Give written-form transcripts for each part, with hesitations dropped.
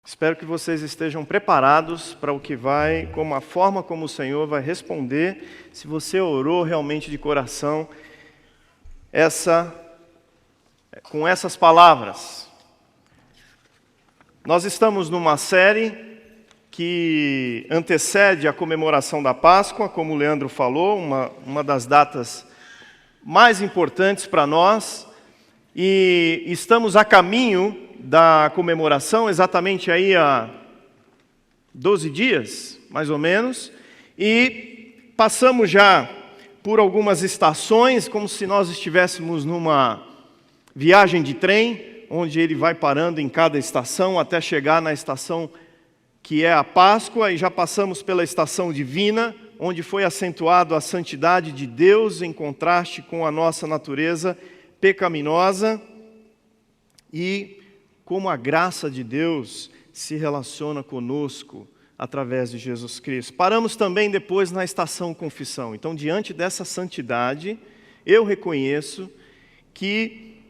Espero que vocês estejam preparados para o que vai, como a forma como o Senhor vai responder, se você orou realmente de coração, com essas palavras. Nós estamos numa série que antecede a comemoração da Páscoa, como o Leandro falou, uma das datas mais importantes para nós, e estamos a caminho da comemoração, exatamente aí há 12 dias, mais ou menos, e passamos já por algumas estações, como se nós estivéssemos numa viagem de trem, onde ele vai parando em cada estação, até chegar na estação que é a Páscoa, e já passamos pela estação divina, onde foi acentuado a santidade de Deus em contraste com a nossa natureza pecaminosa, e como a graça de Deus se relaciona conosco através de Jesus Cristo. Paramos também depois na estação confissão. Então, diante dessa santidade, eu reconheço que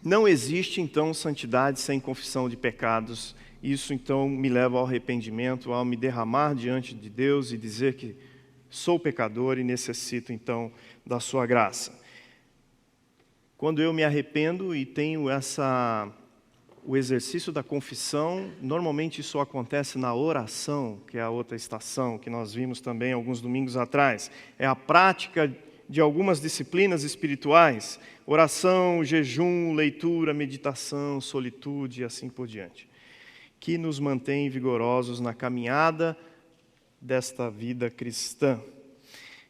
não existe, então, santidade sem confissão de pecados. Isso, então, me leva ao arrependimento, ao me derramar diante de Deus e dizer que sou pecador e necessito, então, da sua graça. Quando eu me arrependo e tenho o exercício da confissão, normalmente isso acontece na oração, que é a outra estação, que nós vimos também alguns domingos atrás. É a prática de algumas disciplinas espirituais, oração, jejum, leitura, meditação, solitude e assim por diante, que nos mantém vigorosos na caminhada desta vida cristã.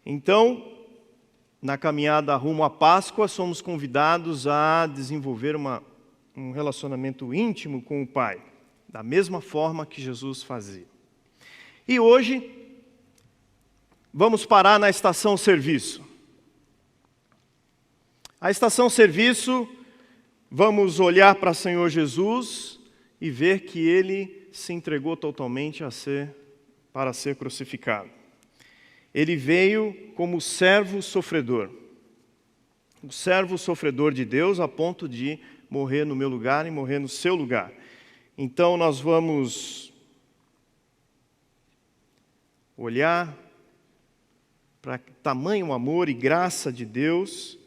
Então, na caminhada rumo à Páscoa, somos convidados a desenvolver um relacionamento íntimo com o Pai, da mesma forma que Jesus fazia. E hoje, vamos parar na estação serviço. A estação serviço, vamos olhar para o Senhor Jesus e ver que Ele se entregou totalmente para ser crucificado. Ele veio como servo sofredor. O servo sofredor de Deus a ponto de morrer no meu lugar e morrer no seu lugar. Então nós vamos olhar para tamanho amor e graça de Deus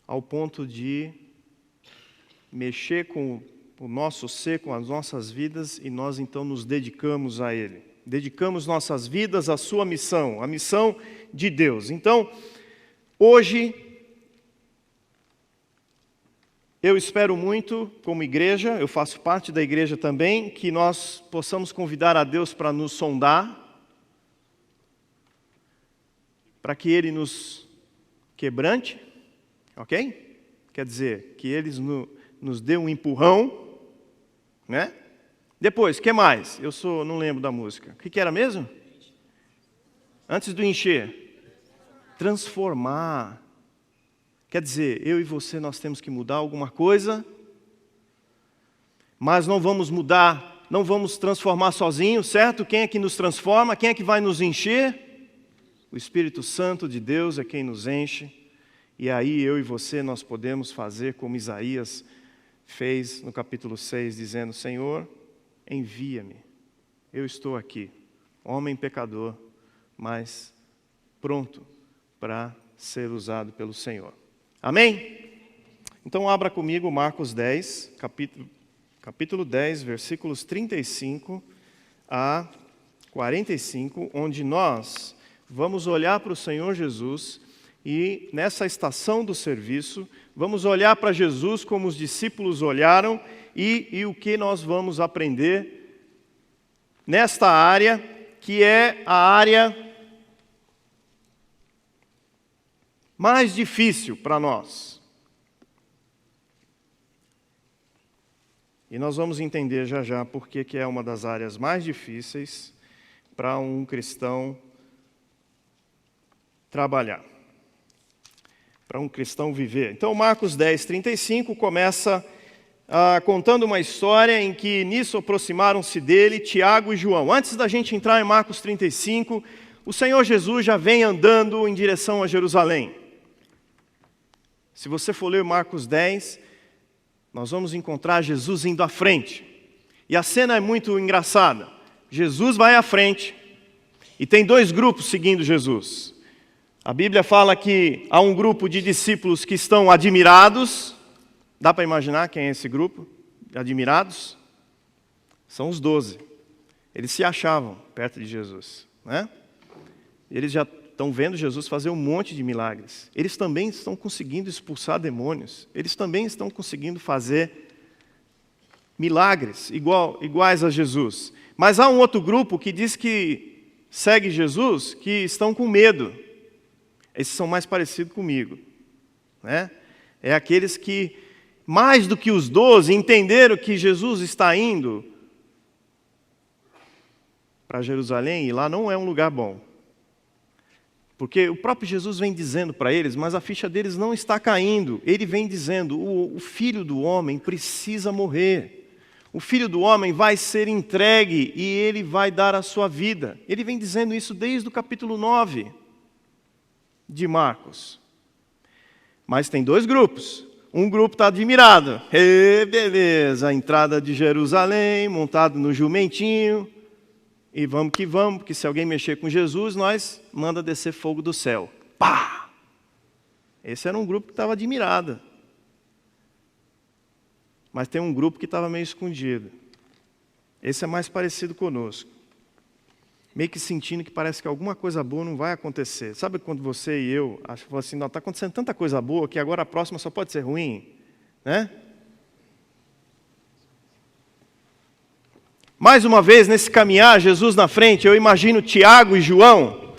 ao ponto de mexer com o nosso ser, com as nossas vidas, e nós então nos dedicamos a Ele. Dedicamos nossas vidas à sua missão, a missão de Deus. Então, hoje, eu espero muito, como igreja, eu faço parte da igreja também, que nós possamos convidar a Deus para nos sondar, para que Ele nos quebrante, ok? Quer dizer, que Ele nos dê um empurrão, né? Depois, o que mais? Não lembro da música. O que era mesmo? Antes do encher. Transformar. Quer dizer, eu e você, nós temos que mudar alguma coisa, mas não vamos mudar, não vamos transformar sozinhos, certo? Quem é que nos transforma? Quem é que vai nos encher? O Espírito Santo de Deus é quem nos enche. E aí eu e você, nós podemos fazer como Isaías fez no capítulo 6, dizendo: Senhor, envia-me, eu estou aqui, homem pecador, mas pronto para ser usado pelo Senhor. Amém? Então abra comigo Marcos 10, capítulo 10, versículos 35 a 45, onde nós vamos olhar para o Senhor Jesus e nessa estação do serviço, vamos olhar para Jesus como os discípulos olharam e o que nós vamos aprender nesta área, que é a área mais difícil para nós. E nós vamos entender já já por que é uma das áreas mais difíceis para um cristão trabalhar, para um cristão viver. Então, Marcos 10, 35 começa contando uma história em que nisso aproximaram-se dele Tiago e João. Antes da gente entrar em Marcos 35, o Senhor Jesus já vem andando em direção a Jerusalém. Se você for ler Marcos 10, nós vamos encontrar Jesus indo à frente. E a cena é muito engraçada. Jesus vai à frente e tem dois grupos seguindo Jesus. A Bíblia fala que há um grupo de discípulos que estão admirados. Dá para imaginar quem é esse grupo? Admirados? São os 12. Eles se achavam perto de Jesus, né? Eles já estão vendo Jesus fazer um monte de milagres. Eles também estão conseguindo expulsar demônios. Eles também estão conseguindo fazer milagres iguais a Jesus. Mas há um outro grupo que diz que segue Jesus, que estão com medo. Esses são mais parecidos comigo, né? É aqueles que, mais do que os 12, entenderam que Jesus está indo para Jerusalém e lá não é um lugar bom. Porque o próprio Jesus vem dizendo para eles, mas a ficha deles não está caindo. Ele vem dizendo, o Filho do Homem precisa morrer. O Filho do Homem vai ser entregue e ele vai dar a sua vida. Ele vem dizendo isso desde o capítulo 9 de Marcos. Mas tem dois grupos. Um grupo está admirado. Beleza, a entrada de Jerusalém, montado no jumentinho. E vamos que vamos, porque se alguém mexer com Jesus, nós manda descer fogo do céu. Pá! Esse era um grupo que estava admirado. Mas tem um grupo que estava meio escondido. Esse é mais parecido conosco. Meio que sentindo que parece que alguma coisa boa não vai acontecer. Sabe quando você e eu acham assim, não, está acontecendo tanta coisa boa que agora a próxima só pode ser ruim? Né? Mais uma vez, nesse caminhar, Jesus na frente, eu imagino Tiago e João,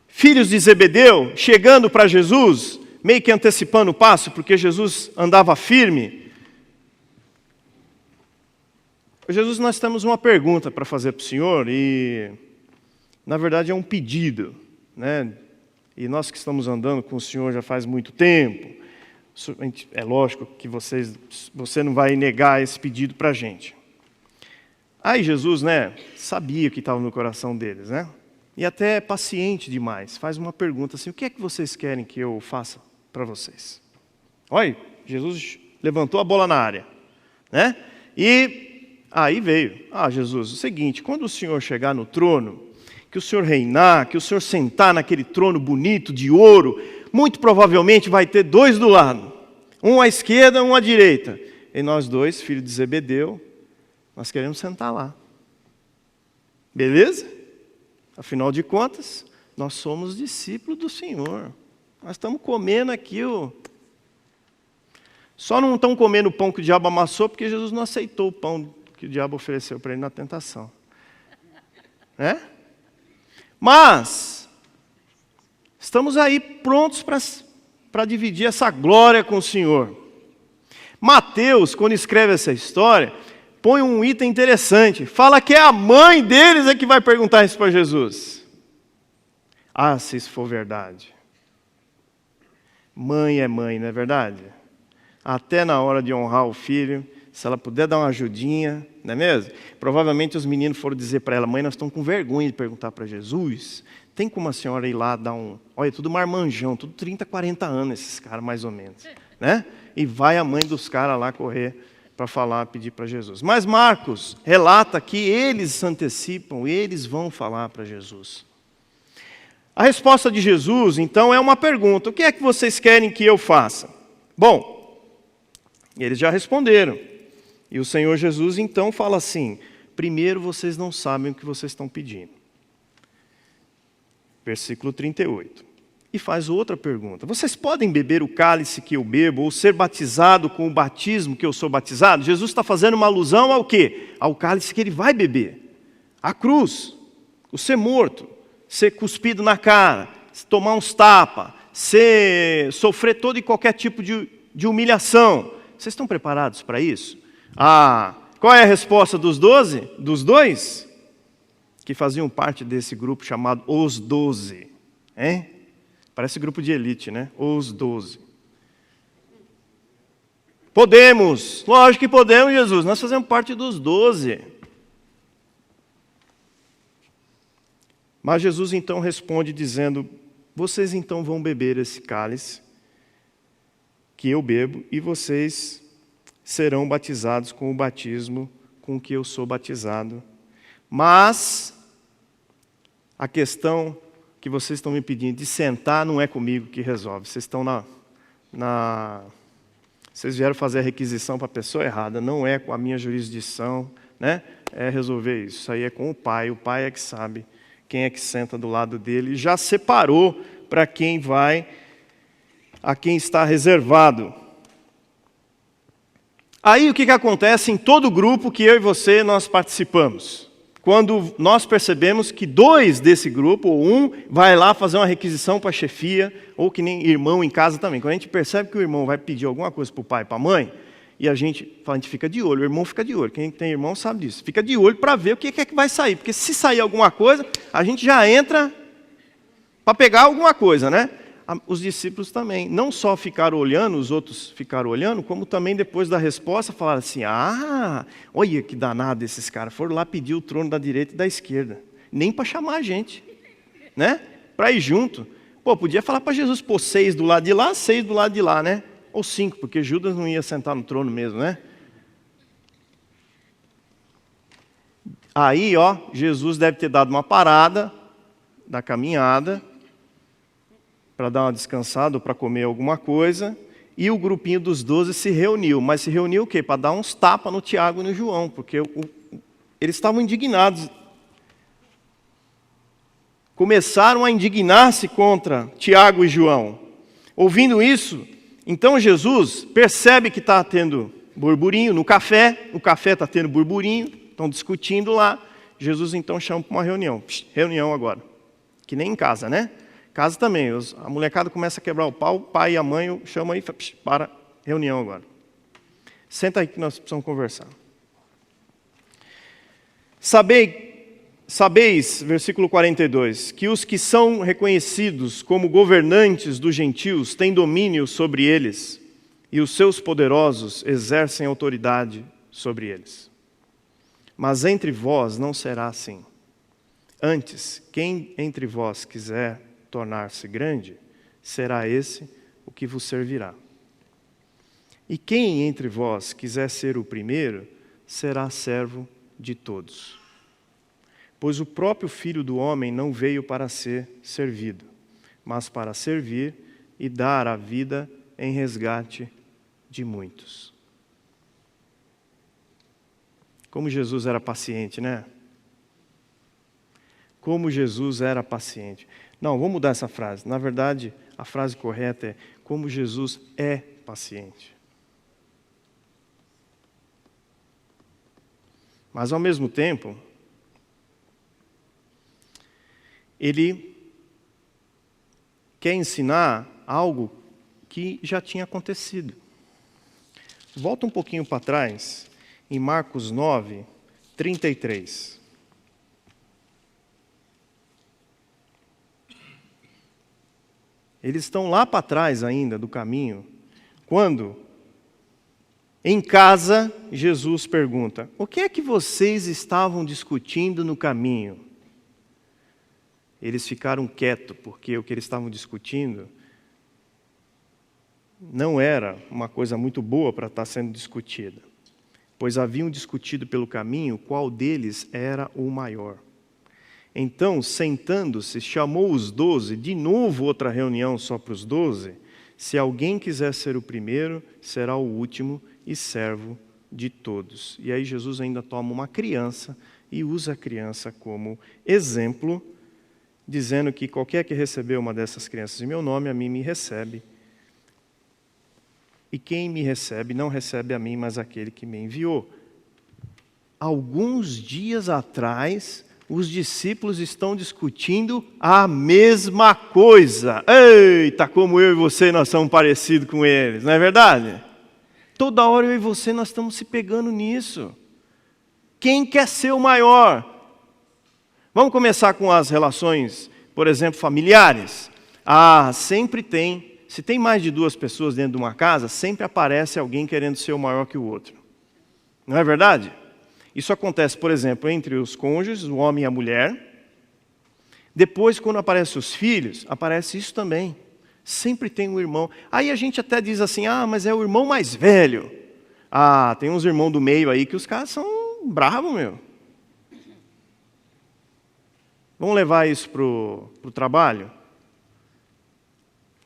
filhos de Zebedeu, chegando para Jesus, meio que antecipando o passo, porque Jesus andava firme. Jesus, nós temos uma pergunta para fazer para o Senhor, e na verdade é um pedido, né? E nós que estamos andando com o Senhor já faz muito tempo, é lógico que você não vai negar esse pedido para a gente. Aí Jesus, né, sabia o que estava no coração deles, né? E até é paciente demais. Faz uma pergunta assim, o que é que vocês querem que eu faça para vocês? Olha, Jesus levantou a bola na área, né? E aí veio, Jesus, o seguinte, quando o Senhor chegar no trono, que o Senhor reinar, que o Senhor sentar naquele trono bonito de ouro, muito provavelmente vai ter dois do lado, um à esquerda, um à direita. E nós dois, filhos de Zebedeu, nós queremos sentar lá. Beleza? Afinal de contas, nós somos discípulos do Senhor. Nós estamos comendo aqui Só não estão comendo o pão que o diabo amassou, porque Jesus não aceitou o pão que o diabo ofereceu para ele na tentação. Né? Mas, estamos aí prontos para dividir essa glória com o Senhor. Mateus, quando escreve essa história, põe um item interessante. Fala que é a mãe deles que vai perguntar isso para Jesus. Se isso for verdade. Mãe é mãe, não é verdade? Até na hora de honrar o filho, se ela puder dar uma ajudinha, não é mesmo? Provavelmente os meninos foram dizer para ela, mãe, nós estamos com vergonha de perguntar para Jesus. Tem como a senhora ir lá dar olha, tudo marmanjão, tudo 30, 40 anos esses caras mais ou menos. Né? E vai a mãe dos caras lá correr para falar, pedir para Jesus. Mas Marcos relata que eles se antecipam, eles vão falar para Jesus. A resposta de Jesus, então, é uma pergunta. O que é que vocês querem que eu faça? Bom, eles já responderam. E o Senhor Jesus, então, fala assim, primeiro vocês não sabem o que vocês estão pedindo. Versículo 38. E faz outra pergunta. Vocês podem beber o cálice que eu bebo ou ser batizado com o batismo que eu sou batizado? Jesus está fazendo uma alusão ao quê? Ao cálice que ele vai beber. A cruz, o ser morto, ser cuspido na cara, tomar uns tapas, sofrer todo e qualquer tipo de humilhação. Vocês estão preparados para isso? Qual é a resposta dos 12? Dos dois? Que faziam parte desse grupo chamado Os 12. Hein? Parece grupo de elite, né? Os 12. Podemos. Lógico que podemos, Jesus. Nós fazemos parte dos 12. Mas Jesus então responde dizendo, vocês então vão beber esse cálice que eu bebo e vocês serão batizados com o batismo com que eu sou batizado. Mas a questão que vocês estão me pedindo de sentar não é comigo que resolve. Vocês estão Vocês vieram fazer a requisição para a pessoa errada. Não é com a minha jurisdição, né? É resolver isso. Isso aí é com o Pai. O Pai é que sabe quem é que senta do lado dele. Já separou para quem vai, a quem está reservado. Aí o que acontece em todo grupo que eu e você nós participamos? Quando nós percebemos que 2 desse grupo, ou 1, vai lá fazer uma requisição para a chefia, ou que nem irmão em casa também. Quando a gente percebe que o irmão vai pedir alguma coisa para o pai e para a mãe, e a gente fica de olho, o irmão fica de olho. Quem tem irmão sabe disso. Fica de olho para ver o que é que vai sair. Porque se sair alguma coisa, a gente já entra para pegar alguma coisa, né? Os discípulos também, não só ficaram olhando, os outros ficaram olhando, como também depois da resposta falaram assim, olha que danado esses caras, foram lá pedir o trono da direita e da esquerda, nem para chamar a gente, né? Para ir junto. Pô, podia falar para Jesus, 6 do lado de lá, 6 do lado de lá, né? Ou 5, porque Judas não ia sentar no trono mesmo, né? Aí, Jesus deve ter dado uma parada da caminhada, para dar uma descansada ou para comer alguma coisa, e o grupinho dos 12 se reuniu. Mas se reuniu o quê? Para dar uns tapas no Tiago e no João, porque eles estavam indignados. Começaram a indignar-se contra Tiago e João. Ouvindo isso, então Jesus percebe que está tendo burburinho no café, o café está tendo burburinho, estão discutindo lá. Jesus então chama para uma reunião. Reunião agora, que nem em casa, né? Casa também, a molecada começa a quebrar o pau, o pai e a mãe chamam aí, para reunião agora. Senta aí que nós precisamos conversar. Sabeis, versículo 42, que os que são reconhecidos como governantes dos gentios têm domínio sobre eles, e os seus poderosos exercem autoridade sobre eles. Mas entre vós não será assim. Antes, quem entre vós quiser tornar-se grande, será esse o que vos servirá. E quem entre vós quiser ser o primeiro, será servo de todos. Pois o próprio Filho do Homem não veio para ser servido, mas para servir e dar a vida em resgate de muitos. Como Jesus era paciente, né? Como Jesus era paciente. Não, vou mudar essa frase. Na verdade, a frase correta é como Jesus é paciente. Mas, ao mesmo tempo, ele quer ensinar algo que já tinha acontecido. Volta um pouquinho para trás, em Marcos 9, 33. Eles estão lá para trás ainda do caminho, quando, em casa, Jesus pergunta, o que é que vocês estavam discutindo no caminho? Eles ficaram quietos, porque o que eles estavam discutindo não era uma coisa muito boa para estar sendo discutida, pois haviam discutido pelo caminho qual deles era o maior. Então, sentando-se, chamou os 12, de novo outra reunião só para os 12. Se alguém quiser ser o primeiro, será o último e servo de todos. E aí Jesus ainda toma uma criança e usa a criança como exemplo, dizendo que qualquer que receber uma dessas crianças em meu nome, a mim me recebe. E quem me recebe, não recebe a mim, mas aquele que me enviou. Alguns dias atrás, os discípulos estão discutindo a mesma coisa. Eita, como eu e você, nós somos parecidos com eles, não é verdade? Toda hora eu e você, nós estamos se pegando nisso. Quem quer ser o maior? Vamos começar com as relações, por exemplo, familiares. Sempre tem. Se tem mais de 2 pessoas dentro de uma casa, sempre aparece alguém querendo ser o maior que o outro. Não é verdade? Isso acontece, por exemplo, entre os cônjuges, o homem e a mulher. Depois, quando aparecem os filhos, aparece isso também. Sempre tem um irmão. Aí a gente até diz assim, mas é o irmão mais velho. Tem uns irmãos do meio aí que os caras são bravos, meu. Vamos levar isso para o trabalho?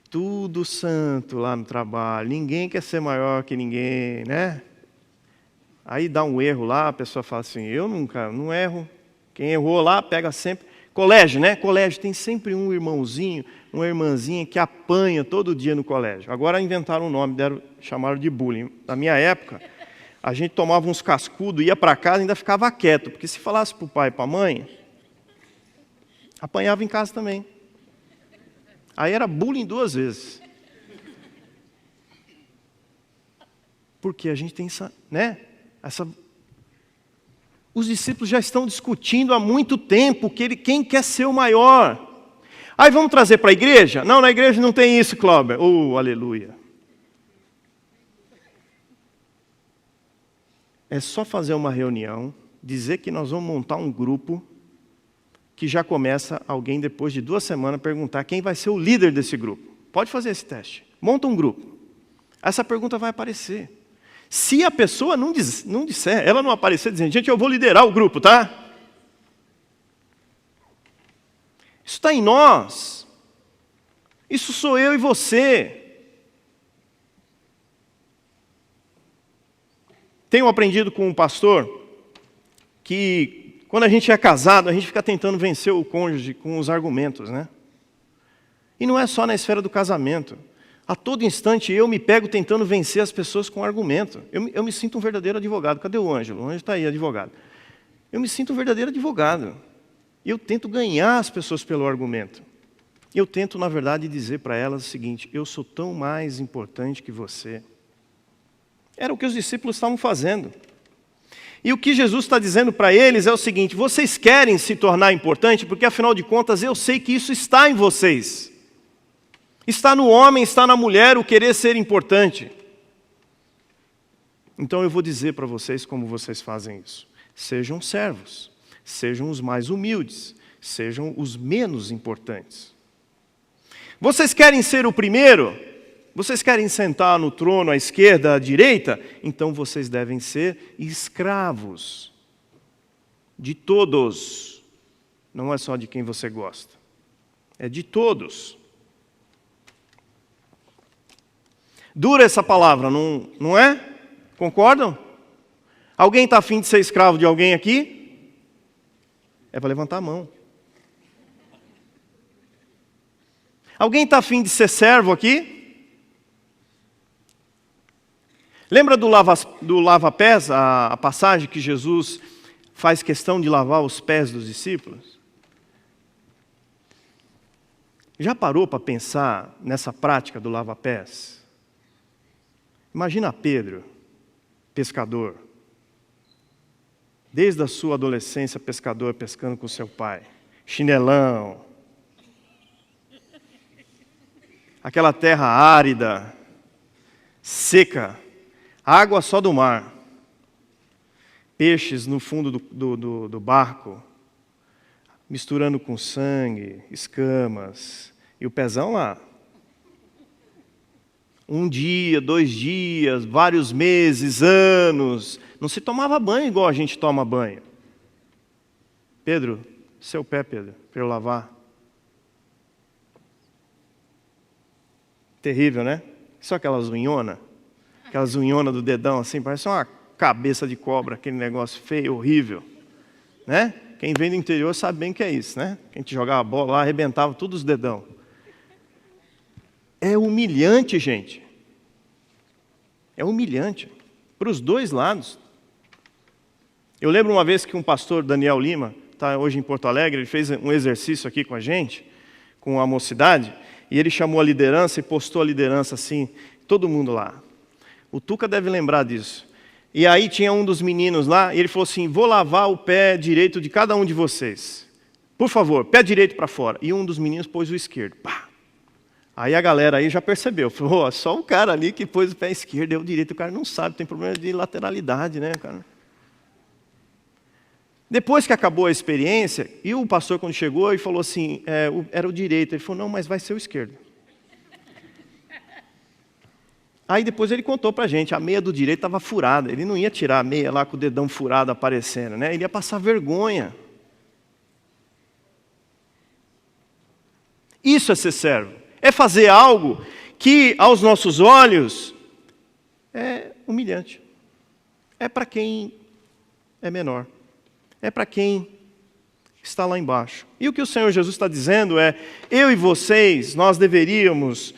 Tudo santo lá no trabalho. Ninguém quer ser maior que ninguém, né? Aí dá um erro lá, a pessoa fala assim, eu nunca, não erro. Quem errou lá, pega sempre. Colégio, né? Colégio tem sempre um irmãozinho, uma irmãzinha que apanha todo dia no colégio. Agora inventaram um nome, chamaram de bullying. Na minha época, a gente tomava uns cascudos, ia para casa e ainda ficava quieto. Porque se falasse para o pai e para a mãe, apanhava em casa também. Aí era bullying 2 vezes. Porque a gente tem Os discípulos já estão discutindo há muito tempo quem quer ser o maior. Aí vamos trazer para a igreja? Não, na igreja não tem isso, Cláudio. Oh, aleluia. É só fazer uma reunião, dizer que nós vamos montar um grupo, que já começa alguém, depois de 2 semanas, perguntar quem vai ser o líder desse grupo. Pode fazer esse teste. Monta um grupo. Essa pergunta vai aparecer. Se a pessoa não disser, ela não aparecer dizendo, gente, eu vou liderar o grupo, tá? Isso está em nós. Isso sou eu e você. Tenho aprendido com um pastor que quando a gente é casado, a gente fica tentando vencer o cônjuge com os argumentos, né? E não é só na esfera do casamento. A todo instante eu me pego tentando vencer as pessoas com argumento. Eu me sinto um verdadeiro advogado. Cadê o Ângelo? O Ângelo está aí, advogado. Eu me sinto um verdadeiro advogado. E eu tento ganhar as pessoas pelo argumento. Eu tento, na verdade, dizer para elas o seguinte, eu sou tão mais importante que você. Era o que os discípulos estavam fazendo. E o que Jesus está dizendo para eles é o seguinte, vocês querem se tornar importante, porque afinal de contas eu sei que isso está em vocês. Está no homem, está na mulher o querer ser importante. Então eu vou dizer para vocês como vocês fazem isso. Sejam servos, sejam os mais humildes, sejam os menos importantes. Vocês querem ser o primeiro? Vocês querem sentar no trono à esquerda, à direita? Então vocês devem ser escravos de todos. Não é só de quem você gosta. É de todos. Dura essa palavra, não é? Concordam? Alguém está afim de ser escravo de alguém aqui? É para levantar a mão. Alguém está afim de ser servo aqui? Lembra do lava-pés, a passagem que Jesus faz questão de lavar os pés dos discípulos? Já parou para pensar nessa prática do lava-pés? Imagina Pedro, pescador. Desde a sua adolescência, pescador, pescando com seu pai. Chinelão. Aquela terra árida, seca. Água só do mar. Peixes no fundo do barco, misturando com sangue, escamas, e o pezão lá. 1 dia, 2 dias, vários meses, anos. Não se tomava banho igual a gente toma banho. Pedro, seu pé, Pedro, para eu lavar. Terrível, né? Só aquelas unhonas. Aquelas unhonas do dedão assim, parece uma cabeça de cobra, aquele negócio feio, horrível. Né? Quem vem do interior sabe bem que é isso, né? A gente jogava bola lá, arrebentava todos os dedão. É humilhante, gente. É humilhante. Para os 2 lados. Eu lembro uma vez que um pastor, Daniel Lima, está hoje em Porto Alegre, ele fez um exercício aqui com a gente, com a mocidade, e ele chamou a liderança e postou a liderança assim, todo mundo lá. O Tuca deve lembrar disso. E aí tinha um dos meninos lá, e ele falou assim, vou lavar o pé direito de cada um de vocês. Por favor, pé direito para fora. E um dos meninos pôs o esquerdo. Pá. Aí a galera aí já percebeu. Falou, só o cara ali que pôs o pé esquerdo e o direito. O cara não sabe, tem problema de lateralidade, né, cara? Depois que acabou a experiência, e o pastor quando chegou e falou assim, era o direito. Ele falou, não, mas vai ser o esquerdo. Aí depois ele contou para a gente, a meia do direito estava furada. Ele não ia tirar a meia lá com o dedão furado aparecendo, né? Ele ia passar vergonha. Isso é ser servo. É fazer algo que, aos nossos olhos, é humilhante. É para quem é menor. É para quem está lá embaixo. E o que o Senhor Jesus está dizendo é, eu e vocês, nós deveríamos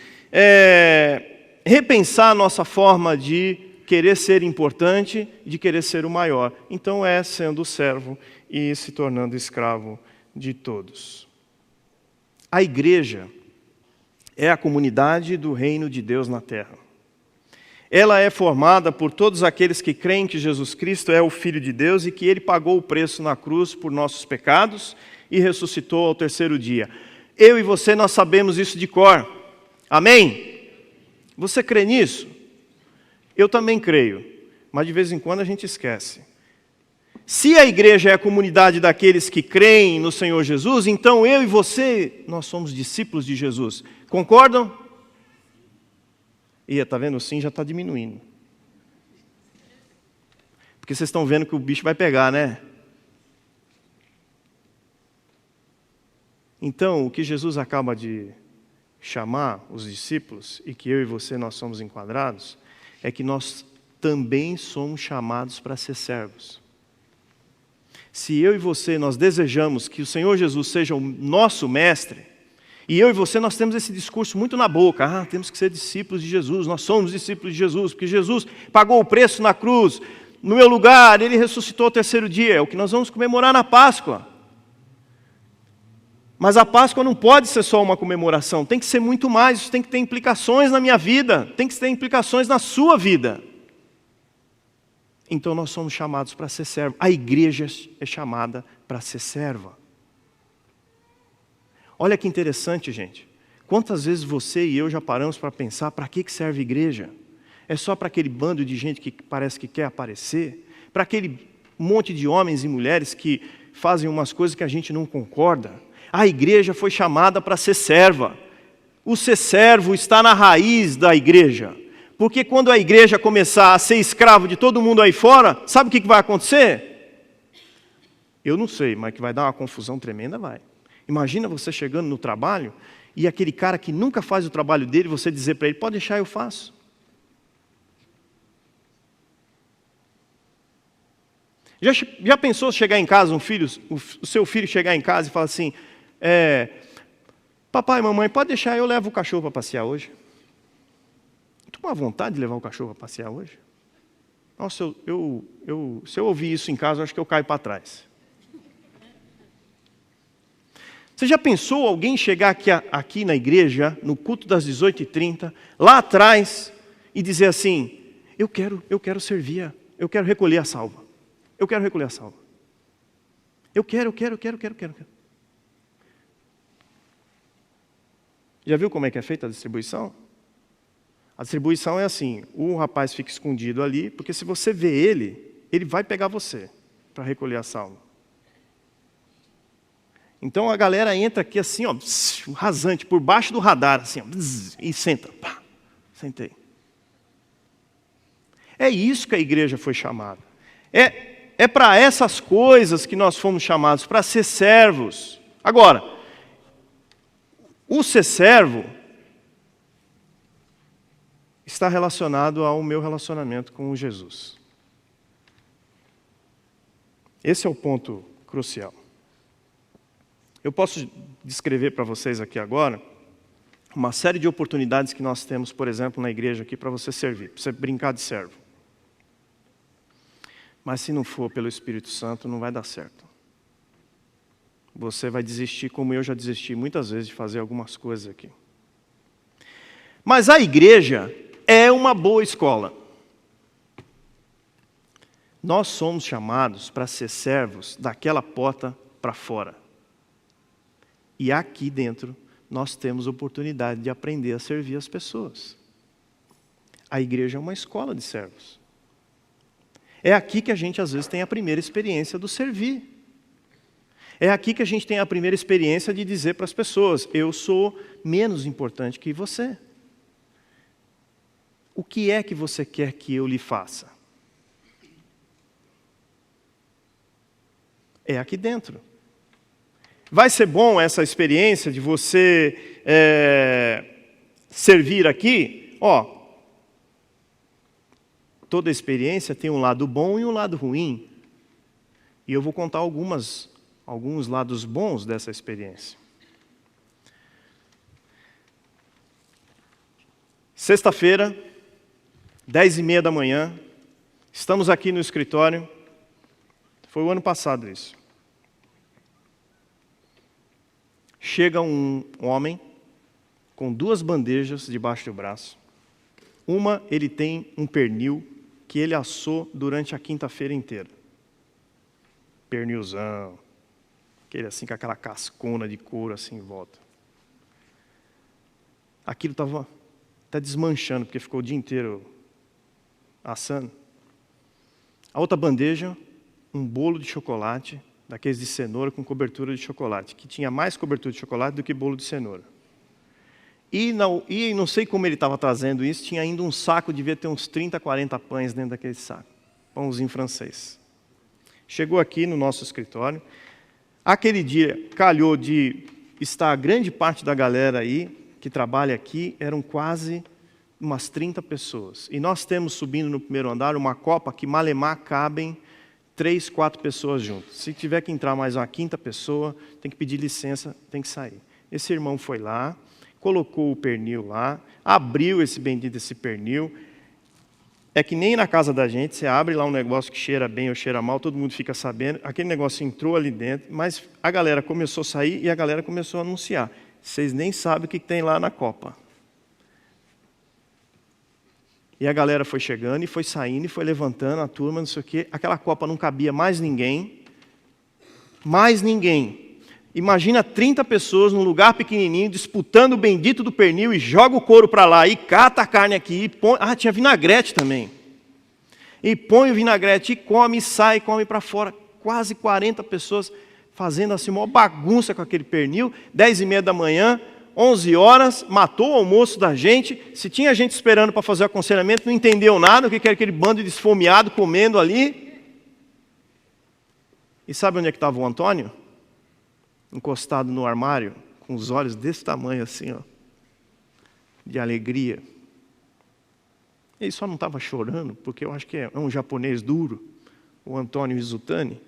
repensar a nossa forma de querer ser importante e de querer ser o maior. Então é sendo servo e se tornando escravo de todos. A igreja é a comunidade do reino de Deus na terra. Ela é formada por todos aqueles que creem que Jesus Cristo é o Filho de Deus e que Ele pagou o preço na cruz por nossos pecados e ressuscitou ao terceiro dia. Eu e você, nós sabemos isso de cor. Amém? Você crê nisso? Eu também creio, mas de vez em quando a gente esquece. Se a igreja é a comunidade daqueles que creem no Senhor Jesus, então eu e você, nós somos discípulos de Jesus. Concordam? Está vendo? O sim já está diminuindo. Porque vocês estão vendo que o bicho vai pegar, né? Então, o que Jesus acaba de chamar os discípulos, e que eu e você nós somos enquadrados, é que nós também somos chamados para ser servos. Se eu e você nós desejamos que o Senhor Jesus seja o nosso mestre, e eu e você, nós temos esse discurso muito na boca. Temos que ser discípulos de Jesus, nós somos discípulos de Jesus, porque Jesus pagou o preço na cruz, no meu lugar, Ele ressuscitou ao terceiro dia. É o que nós vamos comemorar na Páscoa. Mas a Páscoa não pode ser só uma comemoração, tem que ser muito mais, isso tem que ter implicações na minha vida, tem que ter implicações na sua vida. Então nós somos chamados para ser servos. A igreja é chamada para ser serva. Olha que interessante, gente. Quantas vezes você e eu já paramos para pensar, para que serve igreja? É só para aquele bando de gente que parece que quer aparecer? Para aquele monte de homens e mulheres que fazem umas coisas que a gente não concorda? A igreja foi chamada para ser serva. O ser servo está na raiz da igreja. Porque quando a igreja começar a ser escravo de todo mundo aí fora, sabe o que vai acontecer? Eu não sei, mas que vai dar uma confusão tremenda, vai. Imagina você chegando no trabalho e aquele cara que nunca faz o trabalho dele, você dizer para ele, pode deixar, eu faço. Já pensou chegar em casa, o seu filho chegar em casa e falar assim, papai, mamãe, pode deixar, eu levo o cachorro para passear hoje? Estou com uma vontade de levar o cachorro para passear hoje. Nossa, se eu ouvir isso em casa, eu acho que eu caio para trás. Você já pensou alguém chegar aqui na igreja, no culto das 18h30, lá atrás, e dizer assim, eu quero servir, eu quero recolher a salva. Eu quero recolher a salva. Eu quero. Já viu como é que é feita a distribuição? A distribuição é assim, o rapaz fica escondido ali, porque se você vê ele vai pegar você para recolher a salva. Então a galera entra aqui assim, ó, rasante, por baixo do radar, assim, ó, e senta. Pá, sentei. É isso que a igreja foi chamada. É para essas coisas que nós fomos chamados, para ser servos. Agora, o ser servo está relacionado ao meu relacionamento com Jesus. Esse é o ponto crucial. Eu posso descrever para vocês aqui agora uma série de oportunidades que nós temos, por exemplo, na igreja aqui para você servir, para você brincar de servo. Mas se não for pelo Espírito Santo, não vai dar certo. Você vai desistir, como eu já desisti muitas vezes de fazer algumas coisas aqui. Mas a igreja é uma boa escola. Nós somos chamados para ser servos daquela porta para fora. E aqui dentro, nós temos oportunidade de aprender a servir as pessoas. A igreja é uma escola de servos. É aqui que a gente, às vezes, tem a primeira experiência do servir. É aqui que a gente tem a primeira experiência de dizer para as pessoas, eu sou menos importante que você. O que é que você quer que eu lhe faça? É aqui dentro. Vai ser bom essa experiência de você servir aqui? Toda experiência tem um lado bom e um lado ruim. E eu vou contar alguns lados bons dessa experiência. Sexta-feira, 10h30 da manhã, estamos aqui no escritório. Foi o ano passado isso. Chega um homem com 2 bandejas debaixo do braço. Uma, ele tem um pernil que ele assou durante a quinta-feira inteira. Pernilzão. Aquele assim, com aquela cascona de couro assim em volta. Aquilo estava até desmanchando, porque ficou o dia inteiro assando. A outra bandeja, um bolo de chocolate, daqueles de cenoura com cobertura de chocolate, que tinha mais cobertura de chocolate do que bolo de cenoura. E não sei como ele estava trazendo isso, tinha ainda um saco, devia ter uns 30, 40 pães dentro daquele saco. Pãozinho francês. Chegou aqui no nosso escritório. Aquele dia, calhou de estar a grande parte da galera aí, que trabalha aqui, eram quase umas 30 pessoas. E nós temos subindo no primeiro andar uma copa que malemar cabem 3, 4 pessoas juntas. Se tiver que entrar mais uma quinta pessoa, tem que pedir licença, tem que sair. Esse irmão foi lá, colocou o pernil lá, abriu esse pernil. É que nem na casa da gente, você abre lá um negócio que cheira bem ou cheira mal, todo mundo fica sabendo. Aquele negócio entrou ali dentro, mas a galera começou a sair e a galera começou a anunciar. Vocês nem sabem o que tem lá na copa. E a galera foi chegando e foi saindo e foi levantando a turma, não sei o quê. Aquela copa não cabia mais ninguém. Mais ninguém. Imagina 30 pessoas num lugar pequenininho, disputando o bendito do pernil e joga o couro para lá e cata a carne aqui e põe... tinha vinagrete também. E põe o vinagrete e come, sai, come para fora. Quase 40 pessoas fazendo assim uma bagunça com aquele pernil. 10h30 da manhã, 11 horas, matou o almoço da gente. Se tinha gente esperando para fazer o aconselhamento, não entendeu nada, o que era aquele bando de esfomeado comendo ali. E sabe onde é que estava o Antônio? Encostado no armário, com os olhos desse tamanho assim, de alegria. Ele só não estava chorando, porque eu acho que é um japonês duro, o Antônio Izutani.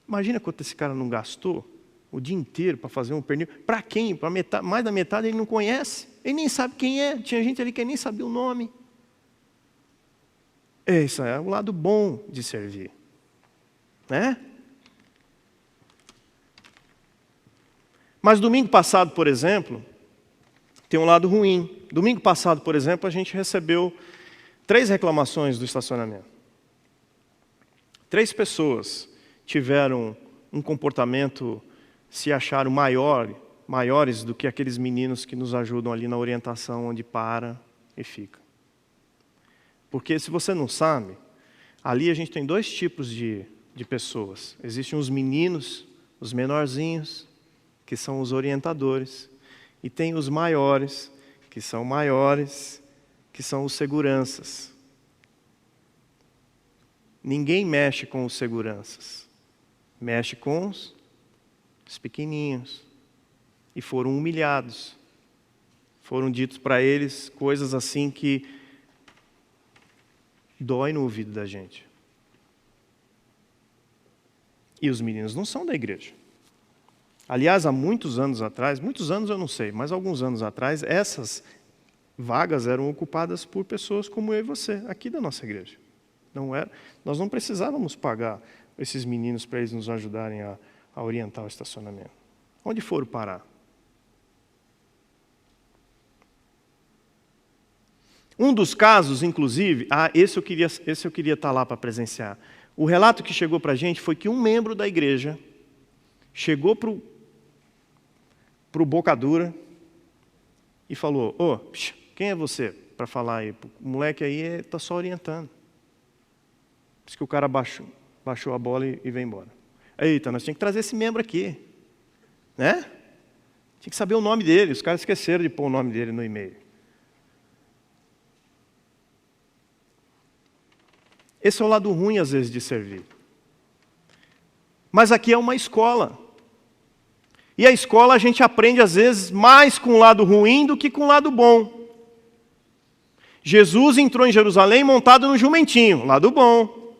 Imagina quanto esse cara não gastou o dia inteiro para fazer um pernil. Para quem? Para metade, mais da metade ele não conhece. Ele nem sabe quem é. Tinha gente ali que nem sabia o nome. Isso é o lado bom de servir. Né? Mas domingo passado, por exemplo, tem um lado ruim. Domingo passado, por exemplo, a gente recebeu 3 reclamações do estacionamento. 3 pessoas tiveram um comportamento, se acharam maiores do que aqueles meninos que nos ajudam ali na orientação, onde para e fica. Porque se você não sabe, ali a gente tem 2 tipos de pessoas. Existem os meninos, os menorzinhos, que são os orientadores, e tem os maiores, que são os seguranças. Ninguém mexe com os seguranças, mexe com os pequenininhos. E foram humilhados. Foram ditos para eles coisas assim que dói no ouvido da gente. E os meninos não são da igreja. Aliás, há muitos anos atrás, muitos anos eu não sei, mas alguns anos atrás, essas vagas eram ocupadas por pessoas como eu e você, aqui da nossa igreja. Nós não precisávamos pagar esses meninos para eles nos ajudarem a orientar o estacionamento. Onde foram parar? Um dos casos, inclusive, esse eu queria estar lá para presenciar. O relato que chegou para a gente foi que um membro da igreja chegou para o Bocadura e falou: quem é você para falar aí? O moleque aí está só orientando. Diz que o cara baixou a bola e veio embora. Eita, nós tínhamos que trazer esse membro aqui. Né? Tinha que saber o nome dele. Os caras esqueceram de pôr o nome dele no e-mail. Esse é o lado ruim, às vezes, de servir. Mas aqui é uma escola. E a escola a gente aprende, às vezes, mais com o lado ruim do que com o lado bom. Jesus entrou em Jerusalém montado no jumentinho, lado bom.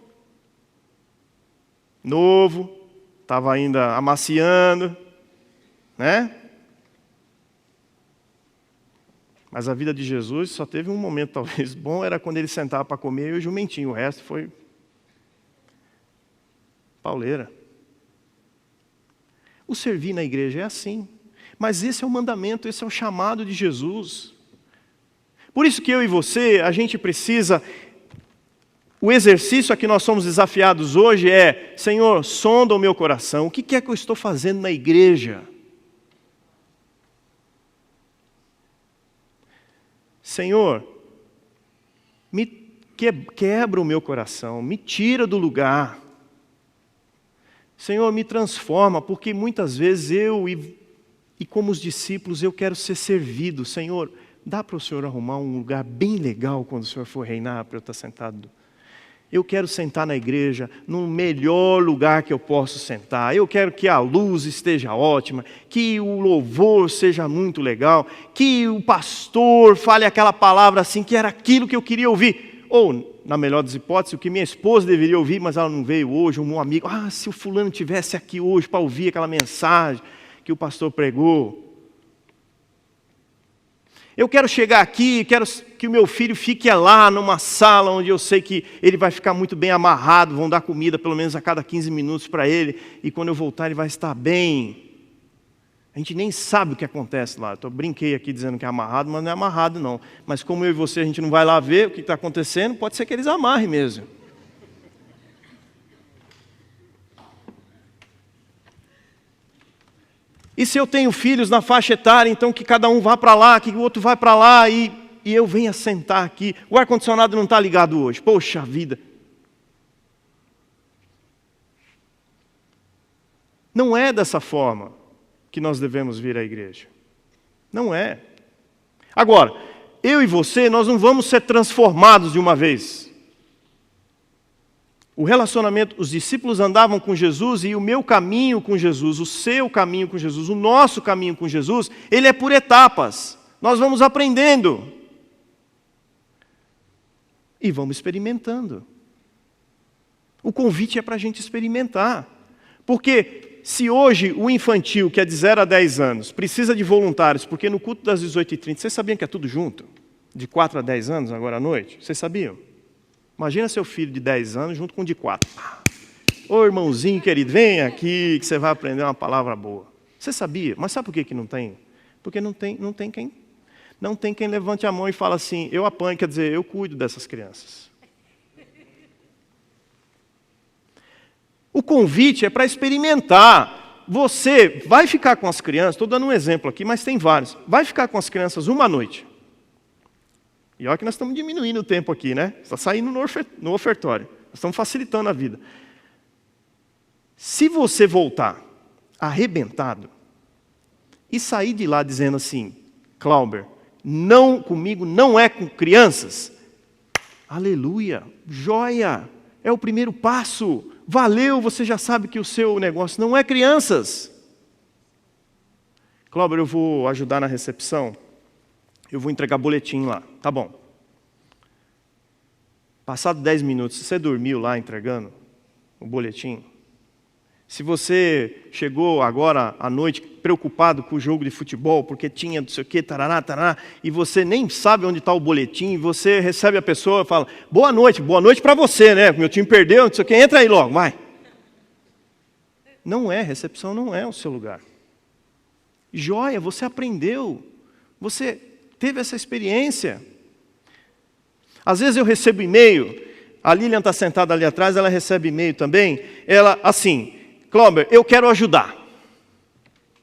Novo, estava ainda amaciando, né? Mas a vida de Jesus só teve um momento talvez bom, era quando ele sentava para comer e o jumentinho, o resto foi pauleira. O servir na igreja é assim, mas esse é o mandamento, esse é o chamado de Jesus. Por isso que eu e você, a gente precisa, o exercício a que nós somos desafiados hoje é, Senhor, sonda o meu coração, o que é que eu estou fazendo na igreja? Senhor, me quebra o meu coração, me tira do lugar. Senhor, me transforma, porque muitas vezes eu e como os discípulos eu quero ser servido. Senhor, dá para o Senhor arrumar um lugar bem legal quando o Senhor for reinar para eu estar sentado? Eu quero sentar na igreja no melhor lugar que eu posso sentar. Eu quero que a luz esteja ótima, que o louvor seja muito legal, que o pastor fale aquela palavra assim, que era aquilo que eu queria ouvir. Ou, na melhor das hipóteses, o que minha esposa deveria ouvir, mas ela não veio hoje, um amigo. Se o fulano estivesse aqui hoje para ouvir aquela mensagem que o pastor pregou. Eu quero chegar aqui, quero que o meu filho fique lá numa sala onde eu sei que ele vai ficar muito bem amarrado, vão dar comida pelo menos a cada 15 minutos para ele, e quando eu voltar ele vai estar bem. A gente nem sabe o que acontece lá. Eu brinquei aqui dizendo que é amarrado, mas não é amarrado não. Mas como eu e você a gente não vai lá ver o que está acontecendo, pode ser que eles amarrem mesmo. E se eu tenho filhos na faixa etária, então que cada um vá para lá, que o outro vai para lá e eu venha sentar aqui. O ar-condicionado não está ligado hoje. Poxa vida. Não é dessa forma que nós devemos vir à igreja. Não é. Agora, eu e você, nós não vamos ser transformados de uma vez. O relacionamento, os discípulos andavam com Jesus e o meu caminho com Jesus, o seu caminho com Jesus, o nosso caminho com Jesus, ele é por etapas. Nós vamos aprendendo. E vamos experimentando. O convite é para a gente experimentar. Porque se hoje o infantil, que é de 0 a 10 anos, precisa de voluntários, porque no culto das 18h30, vocês sabiam que é tudo junto? De 4 a 10 anos agora à noite? Vocês sabiam? Imagina seu filho de 10 anos junto com o de 4. Ô irmãozinho querido, vem aqui que você vai aprender uma palavra boa. Você sabia? Mas sabe por que não tem? Porque não tem quem levante a mão e fala assim, eu apanho, quer dizer, eu cuido dessas crianças. O convite é para experimentar. Você vai ficar com as crianças, estou dando um exemplo aqui, mas tem vários. Vai ficar com as crianças uma noite. E olha que nós estamos diminuindo o tempo aqui, né? Está saindo no ofertório. Nós estamos facilitando a vida. Se você voltar arrebentado e sair de lá dizendo assim, Clauber, não comigo não é com crianças, aleluia, joia, é o primeiro passo, valeu, você já sabe que o seu negócio não é crianças. Clauber, eu vou ajudar na recepção. Eu vou entregar boletim lá. Tá bom. Passado 10 minutos, você dormiu lá entregando o boletim? Se você chegou agora à noite preocupado com o jogo de futebol, porque tinha não sei o que, tarará, tarará, e você nem sabe onde está o boletim, e você recebe a pessoa e fala, boa noite para você, né? Meu time perdeu, não sei o que, entra aí logo, vai. Não é, recepção não é o seu lugar. Joia, você aprendeu, você teve essa experiência. Às vezes eu recebo e-mail, a Lilian está sentada ali atrás, ela recebe e-mail também, ela assim, Clauber, eu quero ajudar.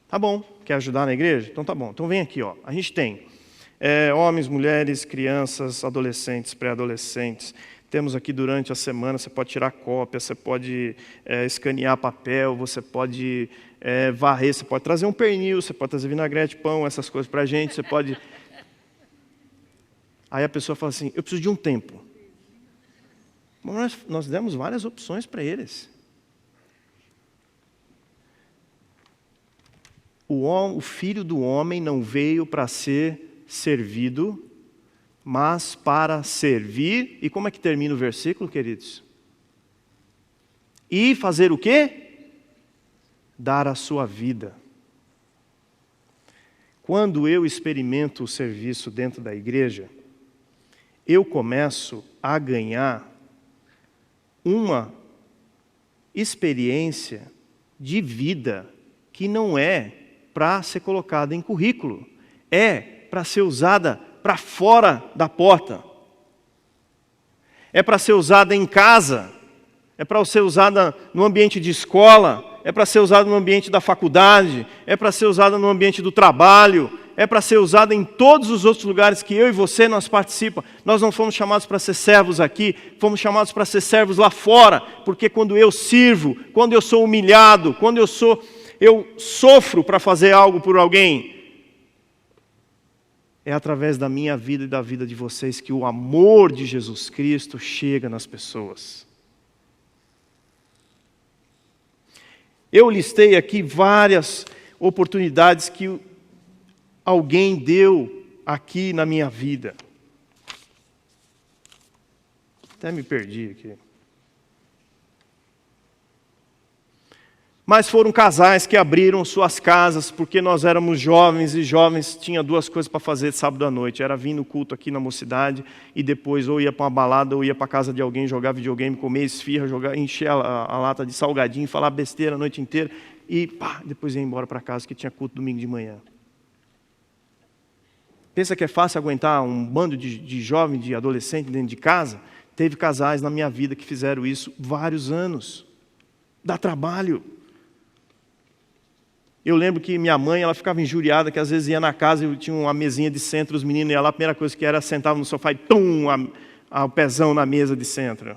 Tá bom, quer ajudar na igreja? Então tá bom, então vem aqui, ó. A gente tem homens, mulheres, crianças, adolescentes, pré-adolescentes. Temos aqui durante a semana, você pode tirar cópia, você pode escanear papel, você pode varrer, você pode trazer um pernil, você pode trazer vinagrete, pão, essas coisas para a gente, você pode... Aí a pessoa fala assim, eu preciso de um tempo. Mas nós demos várias opções para eles. O Filho do Homem não veio para ser servido, mas para servir. E como é que termina o versículo, queridos? E fazer o quê? Dar a sua vida. Quando eu experimento o serviço dentro da igreja, eu começo a ganhar uma experiência de vida que não é para ser colocada em currículo, é para ser usada para fora da porta, é para ser usada em casa, é para ser usada no ambiente de escola, é para ser usada no ambiente da faculdade, é para ser usada no ambiente do trabalho, é para ser usada em todos os outros lugares que eu e você nós participamos. Nós não fomos chamados para ser servos aqui, fomos chamados para ser servos lá fora, porque quando eu sirvo, quando eu sou humilhado, quando eu sofro para fazer algo por alguém, é através da minha vida e da vida de vocês que o amor de Jesus Cristo chega nas pessoas. Eu listei aqui várias oportunidades que alguém deu aqui na minha vida. Até me perdi aqui. Mas foram casais que abriram suas casas, porque nós éramos jovens, e jovens tinha duas coisas para fazer de sábado à noite. Era vir no culto aqui na mocidade, e depois ou ia para uma balada, ou ia para a casa de alguém, jogar videogame, comer esfirra, encher a lata de salgadinho, falar besteira a noite inteira, e depois ia embora para casa, que tinha culto domingo de manhã. Pensa que é fácil aguentar um bando de jovem, de adolescente dentro de casa? Teve casais na minha vida que fizeram isso vários anos. Dá trabalho. Eu lembro que minha mãe, ela ficava injuriada, que às vezes ia na casa e tinha uma mesinha de centro, os meninos iam lá, a primeira coisa que era, sentavam no sofá e o pezão na mesa de centro.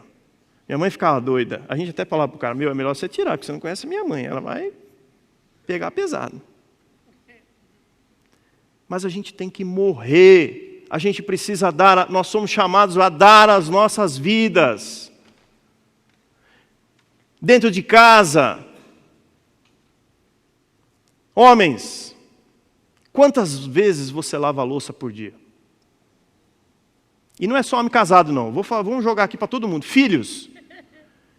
Minha mãe ficava doida. A gente até falava para o cara, é melhor você tirar, porque você não conhece a minha mãe, ela vai pegar pesado. Mas a gente tem que morrer, a gente precisa dar, nós somos chamados a dar as nossas vidas. Dentro de casa, homens, quantas vezes você lava a louça por dia? E não é só homem casado não, vamos jogar aqui para todo mundo. Filhos,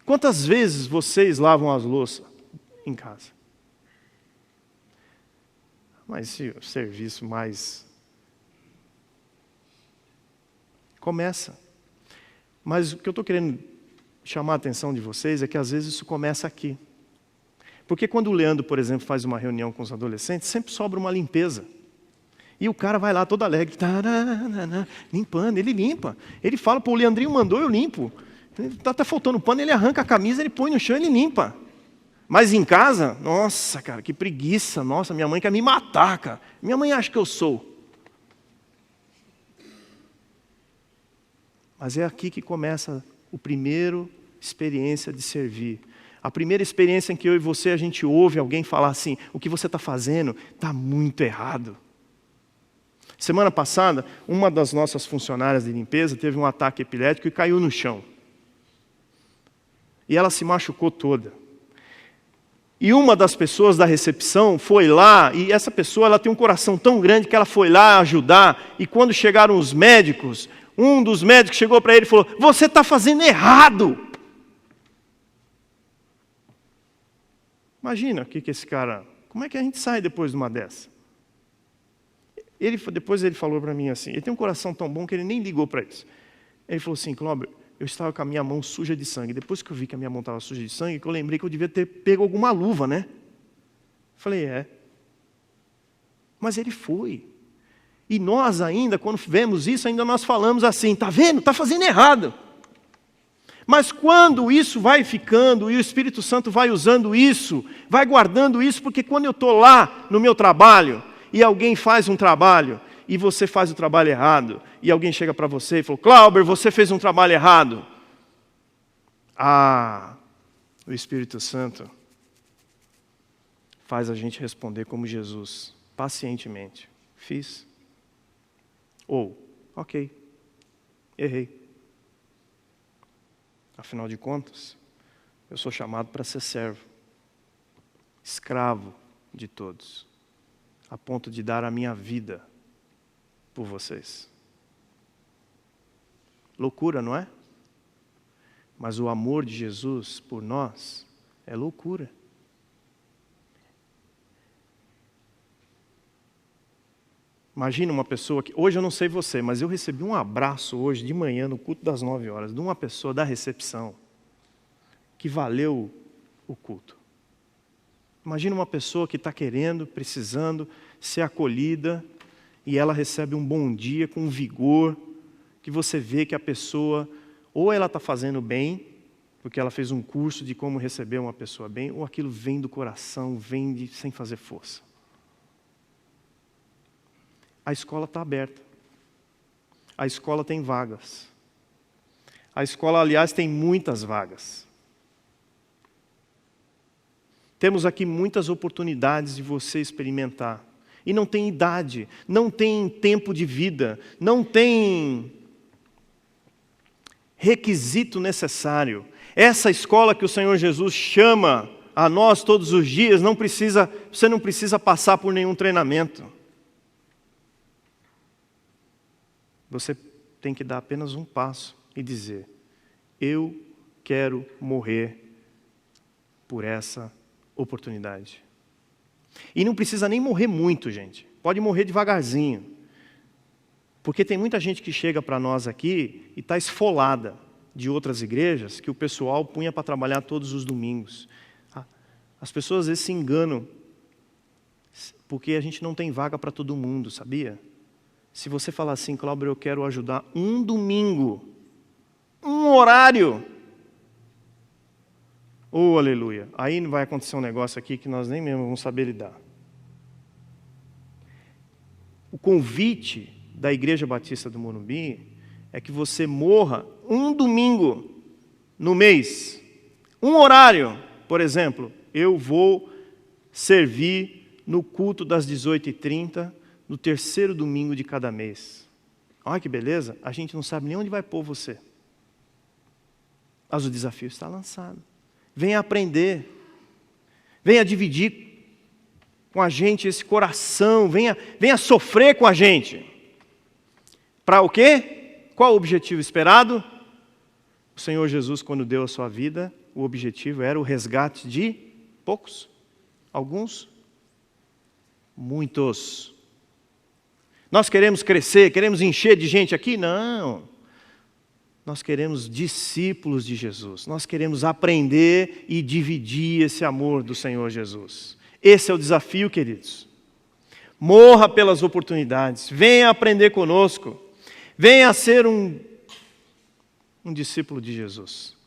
quantas vezes vocês lavam as louças em casa? Mas se o serviço mais... Começa. Mas o que eu estou querendo chamar a atenção de vocês é que às vezes isso começa aqui. Porque quando o Leandro, por exemplo, faz uma reunião com os adolescentes, sempre sobra uma limpeza. E o cara vai lá todo alegre, limpando, ele limpa. Ele fala, o Leandrinho mandou, eu limpo. Está faltando pano, ele arranca a camisa, ele põe no chão e ele limpa. Mas em casa, nossa, cara, que preguiça, nossa, minha mãe quer me matar, cara. Minha mãe acha que eu sou. Mas é aqui que começa a primeira experiência de servir. A primeira experiência em que eu e você, a gente ouve alguém falar assim, o que você está fazendo está muito errado. Semana passada, uma das nossas funcionárias de limpeza teve um ataque epilético e caiu no chão. E ela se machucou toda. E uma das pessoas da recepção foi lá, e essa pessoa ela tem um coração tão grande que ela foi lá ajudar, e quando chegaram os médicos, um dos médicos chegou para ele e falou, você está fazendo errado. Imagina o que esse cara... Como é que a gente sai depois de uma dessa? Depois ele falou para mim assim, ele tem um coração tão bom que ele nem ligou para isso. Ele falou assim, Cláudio, eu estava com a minha mão suja de sangue. Depois que eu vi que a minha mão estava suja de sangue, que eu lembrei que eu devia ter pego alguma luva, né? Falei, Mas ele foi. E nós ainda, quando vemos isso, ainda nós falamos assim, tá vendo? Está fazendo errado. Mas quando isso vai ficando, e o Espírito Santo vai usando isso, vai guardando isso, porque quando eu estou lá no meu trabalho, e alguém faz um trabalho, e você faz o trabalho errado, e alguém chega para você e fala, Cláudio, você fez um trabalho errado. O Espírito Santo faz a gente responder como Jesus, pacientemente. Fiz. Ou, ok, errei. Afinal de contas, eu sou chamado para ser servo, escravo de todos, a ponto de dar a minha vida por vocês. Loucura, não é? Mas o amor de Jesus por nós é loucura. Imagina uma pessoa que... Hoje eu não sei você, mas eu recebi um abraço hoje de manhã, no culto das 9 horas, de uma pessoa da recepção, que valeu o culto. Imagina uma pessoa que está querendo, precisando ser acolhida, e ela recebe um bom dia com vigor, que você vê que a pessoa, ou ela está fazendo bem, porque ela fez um curso de como receber uma pessoa bem, ou aquilo vem do coração, sem fazer força. A escola está aberta. A escola tem vagas. A escola, aliás, tem muitas vagas. Temos aqui muitas oportunidades de você experimentar. E não tem idade, não tem tempo de vida, não tem requisito necessário. Essa escola que o Senhor Jesus chama a nós todos os dias, você não precisa passar por nenhum treinamento. Você tem que dar apenas um passo e dizer: eu quero morrer por essa oportunidade. E não precisa nem morrer muito, gente. Pode morrer devagarzinho. Porque tem muita gente que chega para nós aqui e está esfolada de outras igrejas que o pessoal punha para trabalhar todos os domingos. As pessoas às vezes se enganam, porque a gente não tem vaga para todo mundo, sabia? Se você falar assim: Cláudio, eu quero ajudar um domingo, um horário, oh, aleluia, aí vai acontecer um negócio aqui que nós nem mesmo vamos saber lidar. O convite da Igreja Batista do Morumbi é que você morra um domingo no mês, um horário. Por exemplo, eu vou servir no culto das 18h30, no terceiro domingo de cada mês. Olha que beleza, a gente não sabe nem onde vai pôr você. Mas o desafio está lançado. Venha aprender, venha dividir com a gente esse coração, venha sofrer com a gente. Para o quê? Qual o objetivo esperado? O Senhor Jesus, quando deu a sua vida, o objetivo era o resgate de poucos, alguns, muitos. Nós queremos crescer, queremos encher de gente aqui? Não. Nós queremos discípulos de Jesus. Nós queremos aprender e dividir esse amor do Senhor Jesus. Esse é o desafio, queridos. Morra pelas oportunidades. Venha aprender conosco. Venha ser um discípulo de Jesus.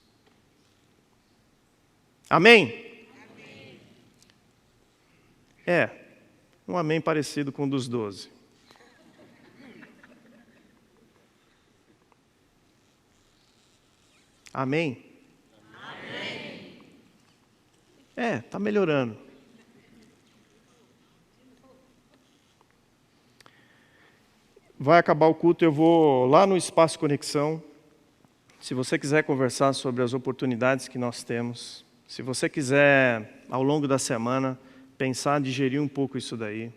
Amém? Amém. Um amém parecido com o dos 12. Amém? Amém. Está melhorando. Vai acabar o culto, eu vou lá no Espaço Conexão. Se você quiser conversar sobre as oportunidades que nós temos, se você quiser, ao longo da semana, pensar, digerir um pouco isso daí.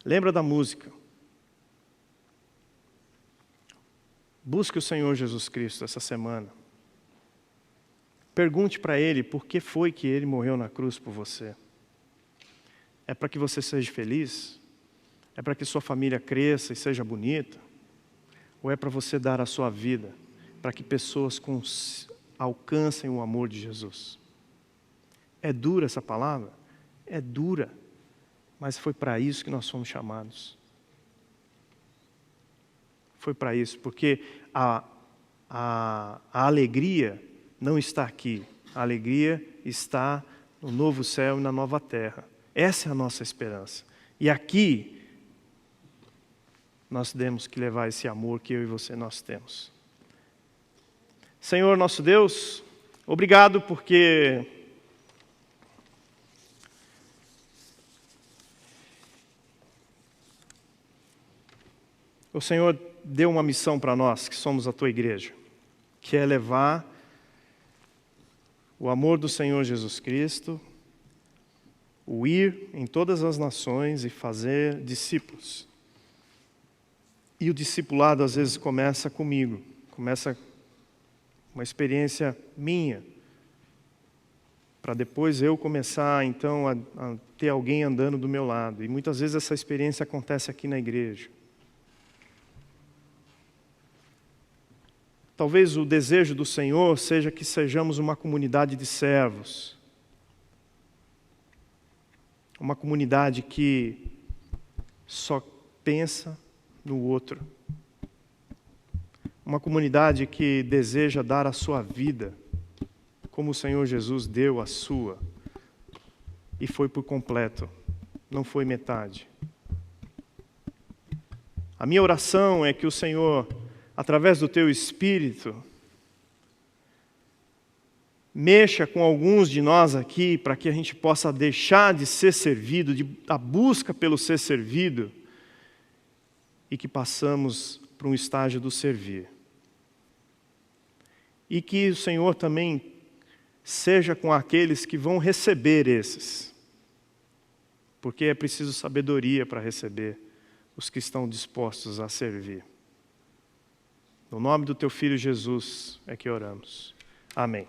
Lembra da música. Busque o Senhor Jesus Cristo essa semana. Pergunte para Ele por que foi que Ele morreu na cruz por você. É para que você seja feliz? É para que sua família cresça e seja bonita? Ou é para você dar a sua vida para que pessoas alcancem o amor de Jesus? É dura essa palavra? É dura, mas foi para isso que nós fomos chamados. Foi para isso, porque a alegria não está aqui. A alegria está no novo céu e na nova terra. Essa é a nossa esperança. E aqui, nós temos que levar esse amor que eu e você nós temos. Senhor nosso Deus, obrigado porque O Senhor deu uma missão para nós, que somos a tua igreja, que é levar o amor do Senhor Jesus Cristo, o ir em todas as nações e fazer discípulos. E o discipulado às vezes começa comigo, começa uma experiência minha, para depois eu começar então a ter alguém andando do meu lado. E muitas vezes essa experiência acontece aqui na igreja. Talvez o desejo do Senhor seja que sejamos uma comunidade de servos. Uma comunidade que só pensa no outro. Uma comunidade que deseja dar a sua vida, como o Senhor Jesus deu a sua. E foi por completo, não foi metade. A minha oração é que o Senhor, através do teu Espírito, mexa com alguns de nós aqui, para que a gente possa deixar de ser servido, da busca pelo ser servido, e que passamos para um estágio do servir. E que o Senhor também seja com aqueles que vão receber esses, porque é preciso sabedoria para receber os que estão dispostos a servir. No nome do teu Filho Jesus é que oramos. Amém.